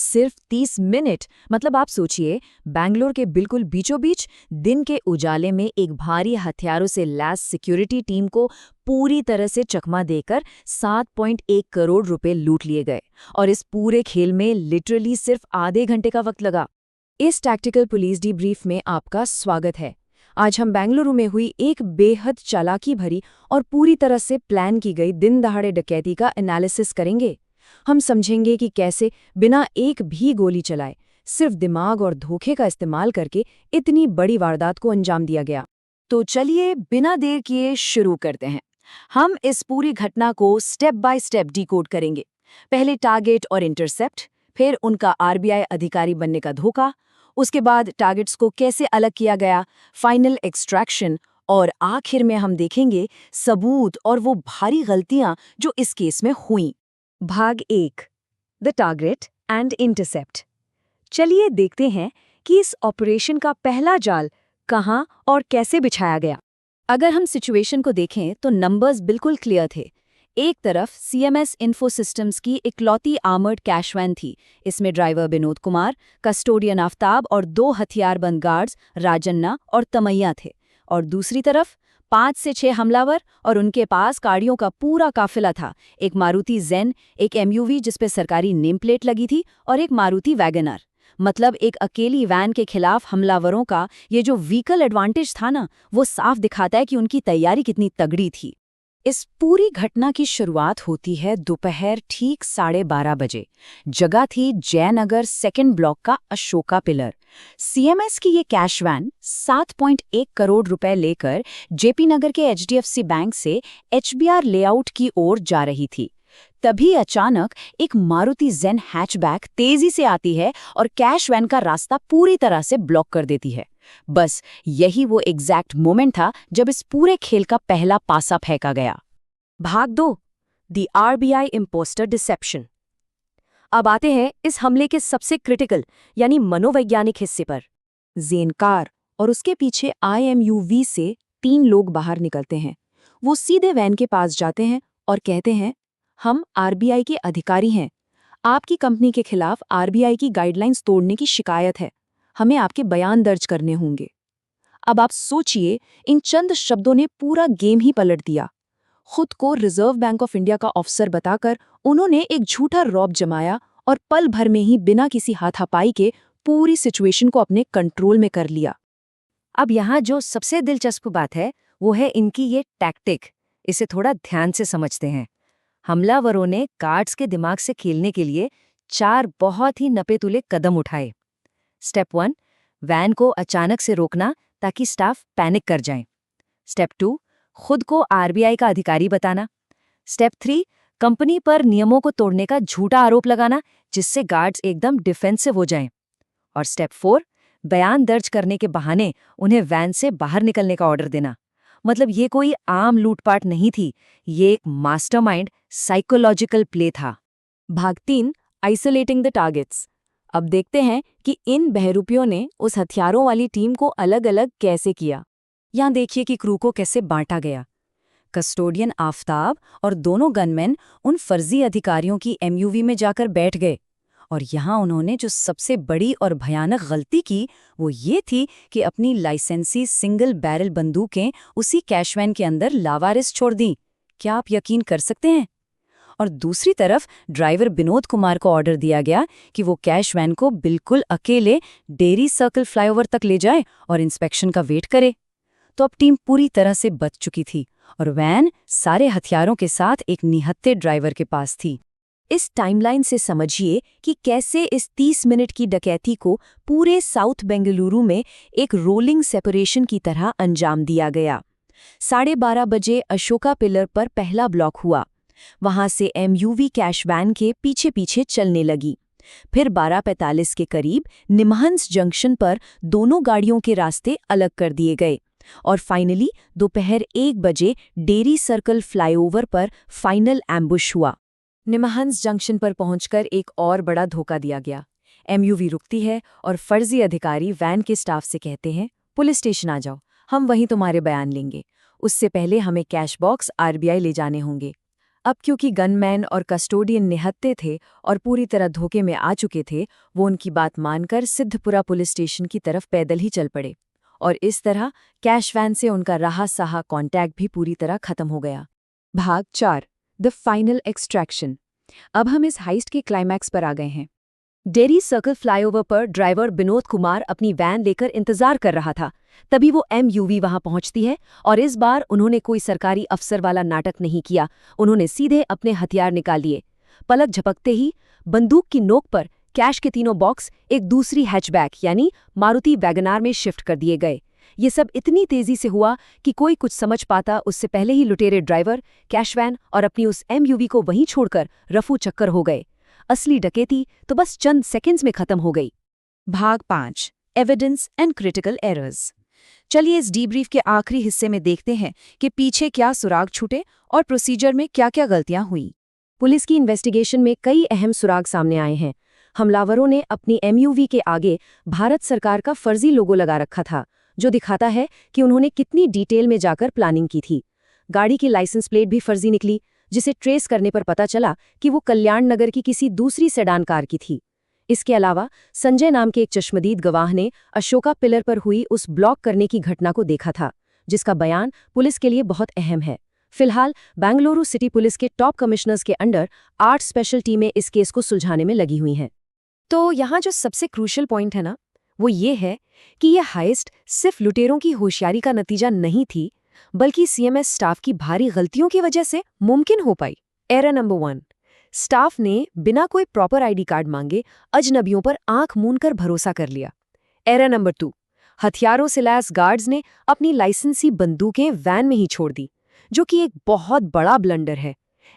सिर्फ 30 मिनट। मतलब आप सोचिए, बैंगलोर के बिल्कुल बीचों बीच दिन के उजाले में एक भारी हथियारों से लैस सिक्योरिटी टीम को पूरी तरह से चकमा देकर 7.1 करोड़ रुपए लूट लिए गए। और इस पूरे खेल में लिटरली सिर्फ आधे घंटे का वक्त लगा। इस टैक्टिकल पुलिस डीब्रीफ में आपका स्वागत है। आज हम बेंगलुरु में हुई एक बेहद चालाकी भरी और पूरी तरह से प्लान की गई दिन दहाड़े डकैती का एनालिसिस करेंगे। हम समझेंगे कि कैसे बिना एक भी गोली चलाए, सिर्फ दिमाग और धोखे का इस्तेमाल करके इतनी बड़ी वारदात को अंजाम दिया गया। तो चलिए बिना देर किए शुरू करते हैं। हम इस पूरी घटना को स्टेप बाय स्टेप डिकोड करेंगे। पहले टारगेट और इंटरसेप्ट, फिर उनका आरबीआई अधिकारी बनने का धोखा, उसके बाद टारगेट्स को कैसे अलग किया गया, फाइनल एक्सट्रैक्शन, और आखिर में हम देखेंगे सबूत और वो भारी गलतियां जो इस केस में हुईं। भाग 1, द टारगेट एंड इंटरसेप्ट। चलिए देखते हैं कि इस ऑपरेशन का पहला जाल कहां और कैसे बिछाया गया। अगर हम सिचुएशन को देखें तो नंबर्स बिल्कुल क्लियर थे। एक तरफ सीएमएस इन्फो सिस्टम्स की इकलौती आर्मर्ड कैश वैन थी। इसमें ड्राइवर विनोद कुमार, कस्टोडियन आफ्ताब और 2 हथियारबंद गार्ड्स राजन्ना और तमैया थे। और दूसरी तरफ 5 से 6 हमलावर और उनके पास गाड़ियों का पूरा काफिला था। एक मारुति ज़ेन, एक एमयूवी जिसपे सरकारी नेम प्लेट लगी थी और एक मारुति वैगनर। मतलब एक अकेली वैन के खिलाफ हमलावरों का ये जो व्हीकल एडवांटेज था ना, वो साफ दिखाता है कि उनकी तैयारी कितनी तगड़ी थी। इस पूरी घटना की शुरुआत होती है दोपहर ठीक 12:30 बजे। जगह थी जयनगर सेकंड ब्लॉक का अशोका पिलर। सीएमएस की ये कैश वैन 7.1 करोड़ रुपए लेकर जेपी नगर के एचडीएफसी बैंक से एचबीआर लेआउट की ओर जा रही थी। तभी अचानक एक मारुति ज़ेन हैचबैक तेजी से आती है और कैश वैन का रास्ता पूरी तरह से ब्लॉक कर देती है। बस यही वो एग्जैक्ट मोमेंट था जब इस पूरे खेल का पहला पासा फेंका गया। भाग 2, द आरबीआई इम्पोस्टर डिसेप्शन। अब आते हैं इस हमले के सबसे क्रिटिकल यानी मनोवैज्ञानिक हिस्से पर। ज़ेन कार और उसके पीछे आईएमयूवी से 3 लोग बाहर निकलते हैं। वो सीधे वैन के पास जाते हैं और कहते हैं, हम आरबीआई के अधिकारी हैं। आपकी कंपनी के खिलाफ आरबीआई की गाइडलाइंस तोड़ने की शिकायत है। हमें आपके बयान दर्ज करने होंगे। अब आप सोचिए, इन चंद शब्दों ने पूरा गेम ही पलट दिया। खुद को रिजर्व बैंक ऑफ इंडिया का ऑफिसर बताकर उन्होंने एक झूठा रौब जमाया और पल भर में ही बिना किसी हाथापाई के पूरी सिचुएशन को अपने कंट्रोल में कर लिया। अब यहाँ जो सबसे दिलचस्प बात है वो है इनकी ये टैक्टिक। इसे थोड़ा ध्यान से समझते हैं। हमलावरों ने गार्ड्स के दिमाग से खेलने के लिए 4 बहुत ही नपे-तुले कदम उठाए। स्टेप 1, वैन को अचानक से रोकना ताकि स्टाफ पैनिक कर जाएं। स्टेप 2, खुद को आरबीआई का अधिकारी बताना। स्टेप 3, कंपनी पर नियमों को तोड़ने का झूठा आरोप लगाना जिससे गार्ड्स एकदम डिफेंसिव हो जाएं। और स्टेप 4, बयान दर्ज करने के बहाने उन्हें वैन से बाहर निकलने का ऑर्डर देना। मतलब ये कोई आम लूटपाट नहीं थी, ये एक मास्टरमाइंड साइकोलॉजिकल प्ले था। भाग 3, आइसोलेटिंग द टारगेट्स। अब देखते हैं कि इन बहरूपियों ने उस हथियारों वाली टीम को अलग अलग कैसे किया। यहाँ देखिए कि क्रू को कैसे बांटा गया। कस्टोडियन आफ्ताब और दोनों गनमैन उन फर्जी अधिकारियों की एमयूवी में जाकर बैठ गए। और यहाँ उन्होंने जो सबसे बड़ी और भयानक गलती की वो ये थी कि अपनी लाइसेंसी सिंगल बैरल बंदूकें उसी कैश वैन के अंदर लावारिस छोड़ दी। क्या आप यकीन कर सकते हैं? और दूसरी तरफ ड्राइवर विनोद कुमार को ऑर्डर दिया गया कि वो कैश वैन को बिल्कुल अकेले डेयरी सर्कल फ्लाईओवर तक ले जाए और इंस्पेक्शन का वेट करे। तो अब टीम पूरी तरह से बच चुकी थी और वैन सारे हथियारों के साथ एक निहत्थे ड्राइवर के पास थी। इस टाइमलाइन से समझिए कि कैसे इस 30 मिनट की डकैती को पूरे साउथ बेंगलुरु में एक रोलिंग सेपरेशन की तरह अंजाम दिया गया। 12:30 बजे अशोका पिलर पर पहला ब्लॉक हुआ। वहां से एमयूवी कैश वैन के पीछे पीछे चलने लगी। फिर 12:45 के करीब निमहंस जंक्शन पर दोनों गाड़ियों के रास्ते अलग कर दिए गए और फाइनली दोपहर 1 बजे डेयरी सर्कल फ्लाईओवर पर फाइनल एम्बुश हुआ। निमहंस जंक्शन पर पहुंचकर एक और बड़ा धोखा दिया गया। एमयूवी रुकती है और फर्जी अधिकारी वैन के स्टाफ से कहते हैं, पुलिस स्टेशन आ जाओ, हम वहीं तुम्हारे बयान लेंगे। उससे पहले हमें कैश बॉक्स आरबीआई ले जाने होंगे। अब क्योंकि गनमैन और कस्टोडियन निहत्थे थे और पूरी तरह धोखे में आ चुके थे, वो उनकी बात मानकर सिद्धपुरा पुलिस स्टेशन की तरफ पैदल ही चल पड़े। और इस तरह कैश वैन से उनका रहा-सहा कांटेक्ट भी पूरी तरह खत्म हो गया। भाग 4, द फाइनल एक्सट्रैक्शन। अब हम इस हाइस्ट के क्लाइमैक्स पर आ गए हैं। डेरी सर्कल फ्लाईओवर पर ड्राइवर विनोद कुमार अपनी वैन लेकर इंतजार कर रहा था। तभी वो एमयूवी वहां पहुंचती है और इस बार उन्होंने कोई सरकारी अफसर वाला नाटक नहीं किया। उन्होंने सीधे अपने हथियार निकाल लिए। पलक झपकते ही बंदूक की नोक पर कैश के तीनों बॉक्स एक दूसरी हैचबैक यानी मारुति वैगनार में शिफ्ट कर दिए गए। ये सब इतनी तेजी से हुआ कि कोई कुछ समझ पाता उससे पहले ही लुटेरे ड्राइवर, कैश वैन और अपनी उस एमयूवी को वहीं छोड़कर रफू चक्कर हो गए। असली डकैती तो बस चंद सेकंड्स में खत्म हो गई। भाग 5, एविडेंस एंड क्रिटिकल एरर्स। चलिए इस डीब्रीफ के आखिरी हिस्से में देखते हैं कि पीछे क्या सुराग छूटे और प्रोसीजर में क्या-क्या गलतियां हुई। पुलिस की इन्वेस्टिगेशन में कई अहम सुराग सामने आए हैं। हमलावरों ने अपनी एमयूवी के आगे भारत सरकार का फर्जी लोगो लगा रखा था, जो दिखाता है कि उन्होंने कितनी डिटेल में जाकर प्लानिंग की थी। गाड़ी की लाइसेंस प्लेट भी फर्जी निकली, जिसे ट्रेस करने पर पता चला कि वो कल्याण नगर की किसी दूसरी सेडान कार की थी। इसके अलावा संजय नाम के एक चश्मदीद गवाह ने अशोका पिलर पर हुई उस ब्लॉक करने की घटना को देखा था, जिसका बयान पुलिस के लिए बहुत अहम है। फिलहाल बेंगलुरु सिटी पुलिस के टॉप कमिश्नर्स के अंडर 8 स्पेशल टीमें इस केस को सुलझाने में लगी हुई हैं। तो यहाँ जो सबसे क्रूशियल पॉइंट है ना, वो ये है कि यह हाइस्ट सिर्फ लुटेरों की होशियारी का नतीजा नहीं थी, बल्कि सीएमएस स्टाफ की भारी गलतियों की वजह से मुमकिन हो पाई। एरर नंबर 1, स्टाफ ने बिना कोई प्रॉपर आईडी कार्ड मांगे अजनबियों पर आंख मूंदकर भरोसा कर लिया। एरर नंबर 2, हथियारों से लैस गार्ड्स ने अपनी लाइसेंसी बंदूकें वैन में ही छोड़ दी, जो कि एक बहुत बड़ा ब्लंडर है।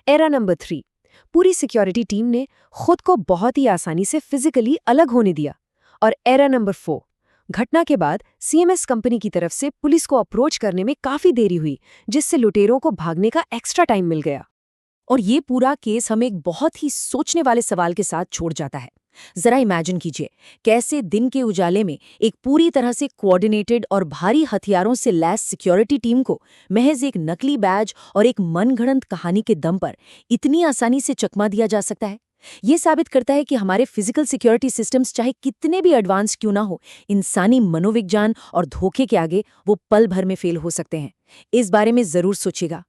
एरर नंबर 3, पूरी सिक्योरिटी टीम ने खुद को बहुत ही आसानी से फिजिकली अलग होने दिया। और एरर नंबर 4, घटना के बाद सीएमएस कंपनी की तरफ से पुलिस को अप्रोच करने में काफी देरी हुई, जिससे लुटेरों को भागने का एक्स्ट्रा टाइम मिल गया। और ये पूरा केस हमें एक बहुत ही सोचने वाले सवाल के साथ छोड़ जाता है। जरा इमेजिन कीजिए, कैसे दिन के उजाले में एक पूरी तरह से कोऑर्डिनेटेड और भारी हथियारों से लैस सिक्योरिटी टीम को महज एक नकली बैज और एक मनगढ़ंत कहानी के दम पर इतनी आसानी से चकमा दिया जा सकता है। ये साबित करता है कि हमारे फिजिकल सिक्योरिटी सिस्टम्स चाहे कितने भी एडवांस क्यों ना हो, इंसानी मनोविज्ञान और धोखे के आगे वो पल भर में फेल हो सकते हैं। इस बारे में जरूर सोचिएगा।